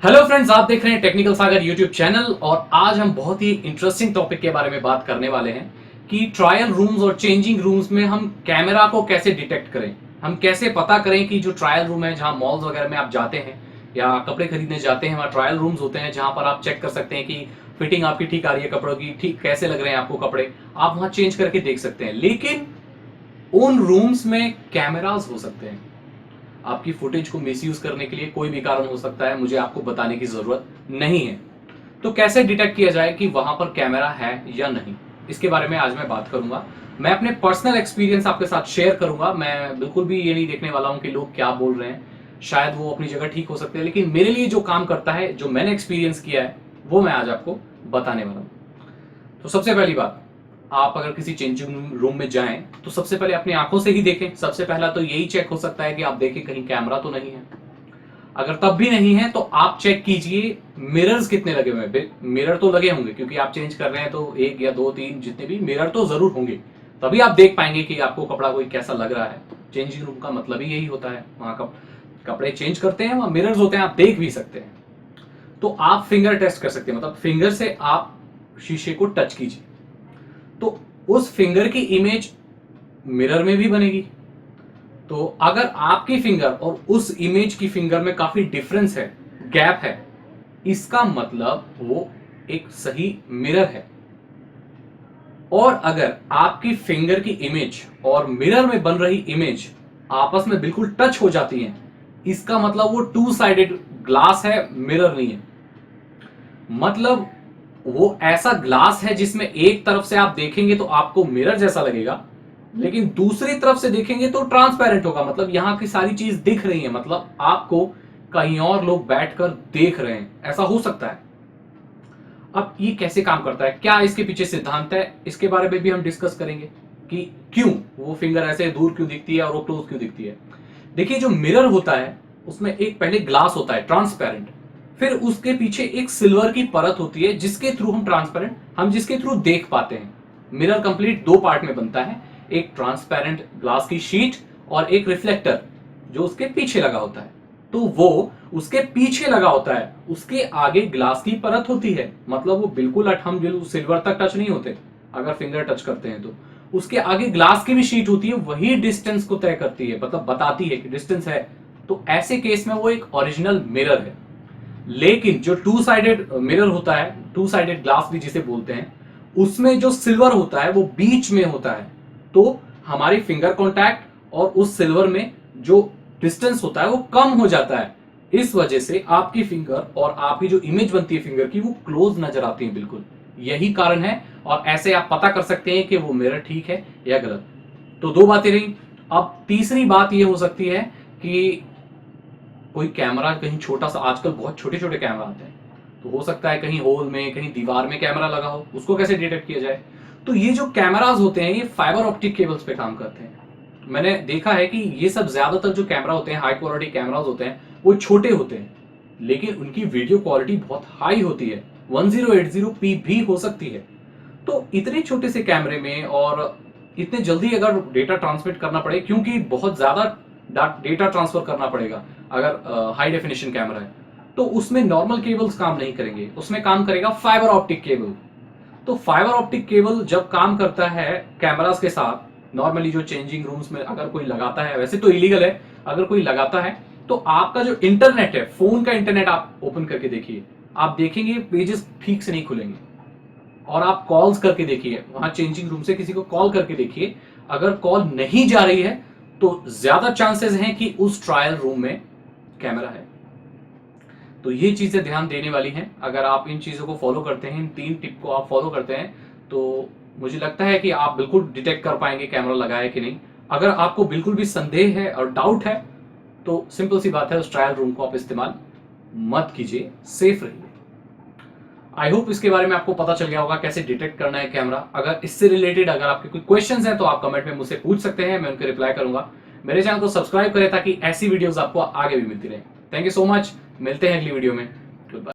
Hello friends, आप देख रहे हैं टेक्निकल सागर यूट्यूब चैनल और आज हम बहुत ही इंटरेस्टिंग टॉपिक के बारे में बात करने वाले हैं कि ट्रायल रूम्स और चेंजिंग रूम्स में हम कैमरा को कैसे डिटेक्ट करें। हम कैसे पता करें कि जो ट्रायल रूम है, जहां मॉल्स वगैरह में आप जाते हैं या कपड़े खरीदने जाते हैं, वहां ट्रायल रूम्स होते हैं जहां पर आप चेक कर सकते हैं कि फिटिंग आपकी ठीक आ रही है, कपड़ों की ठीक कैसे लग रहे हैं आपको कपड़े, आप वहां चेंज करके देख सकते हैं। लेकिन उन रूम्स में कैमरास हो सकते हैं। आपकी फुटेज को मिसयूज करने के लिए कोई भी कारण हो सकता है, मुझे आपको बताने की जरूरत नहीं है। तो कैसे डिटेक्ट किया जाए कि वहां पर कैमरा है या नहीं, इसके बारे में आज मैं बात करूंगा। मैं अपने पर्सनल एक्सपीरियंस आपके साथ शेयर करूंगा। मैं बिल्कुल भी ये नहीं देखने वाला हूं कि लोग क्या बोल रहे हैं, शायद वो अपनी जगह ठीक हो सकते हैं, लेकिन मेरे लिए जो काम करता है, जो मैंने एक्सपीरियंस किया है, वो मैं आज आपको बताने वाला हूं। तो सबसे पहली बात, आप अगर किसी चेंजिंग रूम में जाएं तो सबसे पहले अपनी आंखों से ही देखें। सबसे पहला तो यही चेक हो सकता है कि आप देखें कहीं कैमरा तो नहीं है। अगर तब भी नहीं है तो आप चेक कीजिए मिरर्स कितने लगे हुए हैं। मिरर तो लगे होंगे क्योंकि आप चेंज कर रहे हैं, तो एक या दो तीन जितने भी मिरर तो जरूर होंगे, तभी आप देख पाएंगे कि आपको कपड़ा कोई कैसा लग रहा है। चेंजिंग रूम का मतलब ही यही होता है, वहां कपड़े चेंज करते हैं, वहां मिरर्स होते हैं, आप देख भी सकते हैं। तो आप फिंगर टेस्ट कर सकते हैं, मतलब फिंगर से आप शीशे को टच कीजिए तो उस फिंगर की इमेज मिरर में भी बनेगी। तो अगर आपकी फिंगर और उस इमेज की फिंगर में काफी डिफरेंस है, गैप है, इसका मतलब वो एक सही मिरर है। और अगर आपकी फिंगर की इमेज और मिरर में बन रही इमेज आपस में बिल्कुल टच हो जाती है, इसका मतलब वो टू साइडेड ग्लास है, मिरर नहीं है। मतलब वो ऐसा ग्लास है जिसमें एक तरफ से आप देखेंगे तो आपको मिरर जैसा लगेगा, लेकिन दूसरी तरफ से देखेंगे तो ट्रांसपेरेंट होगा। मतलब यहां की सारी चीज दिख रही है, मतलब आपको कहीं और लोग बैठकर देख रहे हैं, ऐसा हो सकता है। अब ये कैसे काम करता है, क्या इसके पीछे सिद्धांत है, इसके बारे में भी हम डिस्कस करेंगे कि क्यों वो फिंगर ऐसे दूर क्यों दिखती है और वो क्लोज क्यों दिखती है। देखिए, जो मिरर होता है उसमें एक पहले ग्लास होता है ट्रांसपेरेंट, फिर उसके पीछे एक सिल्वर की परत होती है जिसके थ्रू हम जिसके थ्रू देख पाते हैं। मिरर कंप्लीट दो पार्ट में बनता है, एक ट्रांसपेरेंट ग्लास की शीट और एक रिफ्लेक्टर जो उसके पीछे लगा होता है। तो वो उसके पीछे लगा होता है, उसके आगे ग्लास की परत होती है, मतलब वो बिल्कुल हम सिल्वर तक टच नहीं होते अगर फिंगर टच करते हैं तो। उसके आगे ग्लास की भी शीट होती है, वही डिस्टेंस को तय करती है, मतलब बताती है कि डिस्टेंस है। तो ऐसे केस में वो एक ओरिजिनल मिरर है। लेकिन जो टू साइडेड मिरर होता है, टू साइडेड ग्लास भी जिसे बोलते हैं, उसमें जो सिल्वर होता है वो बीच में होता है। तो हमारी फिंगर कांटेक्ट और उस सिल्वर में जो डिस्टेंस होता है वो कम हो जाता है। इस वजह से आपकी फिंगर और आपकी जो इमेज बनती है फिंगर की, वो क्लोज नजर आती है बिल्कुल। यही कारण है, और ऐसे आप पता कर सकते हैं कि वो मिरर ठीक है या गलत। तो दो बातें रही। अब तीसरी बात ये हो सकती है कि कोई कैमरा कहीं छोटा सा, आजकल बहुत छोटे छोटे कैमरा आते हैं, तो हो सकता है कहीं होल में, कहीं दीवार में कैमरा लगा हो, उसको कैसे डिटेक्ट किया जाए। तो ये जो कैमरास होते हैं ये फाइबर ऑप्टिक केबल्स पे काम करते हैं। मैंने देखा है कि ये सब ज्यादातर जो कैमरा होते हैं, हाई क्वालिटी कैमरास होते हैं, वो छोटे होते हैं, लेकिन उनकी वीडियो क्वालिटी बहुत हाई होती है, 1080p भी हो सकती है। तो इतने छोटे से कैमरे में और इतने जल्दी अगर डेटा ट्रांसमिट करना पड़े, क्योंकि बहुत ज्यादा डेटा ट्रांसफर करना पड़ेगा अगर हाई डेफिनेशन कैमरा है, तो उसमें नॉर्मल केबल्स काम नहीं करेंगे, उसमें काम करेगा फाइबर ऑप्टिक केबल। तो फाइबर ऑप्टिक केबल जब काम करता है कैमरास के साथ, नॉर्मली जो चेंजिंग रूम्स में अगर कोई लगाता है, वैसे तो इलीगल है, अगर कोई लगाता है तो आपका जो इंटरनेट है, फोन का इंटरनेट आप ओपन करके देखिए, आप देखेंगे पेजेस ठीक से नहीं खुलेंगे। और आप कॉल्स करके देखिए, वहां चेंजिंग रूम से किसी को कॉल करके देखिए, अगर कॉल नहीं जा रही है तो ज्यादा चांसेस हैं कि उस ट्रायल रूम में कैमरा है। तो ये चीजें ध्यान देने वाली हैं। अगर आप इन चीजों को फॉलो करते हैं, इन तीन टिप को आप फॉलो करते हैं, तो मुझे लगता है कि आप बिल्कुल डिटेक्ट कर पाएंगे कैमरा लगा है कि नहीं। अगर आपको बिल्कुल भी संदेह है और डाउट है तो सिंपल सी बात है, उस ट्रायल रूम को आप इस्तेमाल मत कीजिए, सेफ रहिए। आई होप इसके बारे में आपको पता चल गया होगा कैसे डिटेक्ट करना है कैमरा। अगर इससे रिलेटेड अगर आपके कोई क्वेश्चंस हैं तो आप कमेंट में मुझसे पूछ सकते हैं, मैं उनके रिप्लाई करूंगा। मेरे चैनल को सब्सक्राइब करें ताकि ऐसी वीडियोस आपको आगे भी मिलती रहे। थैंक यू सो मच, मिलते हैं अगली वीडियो में।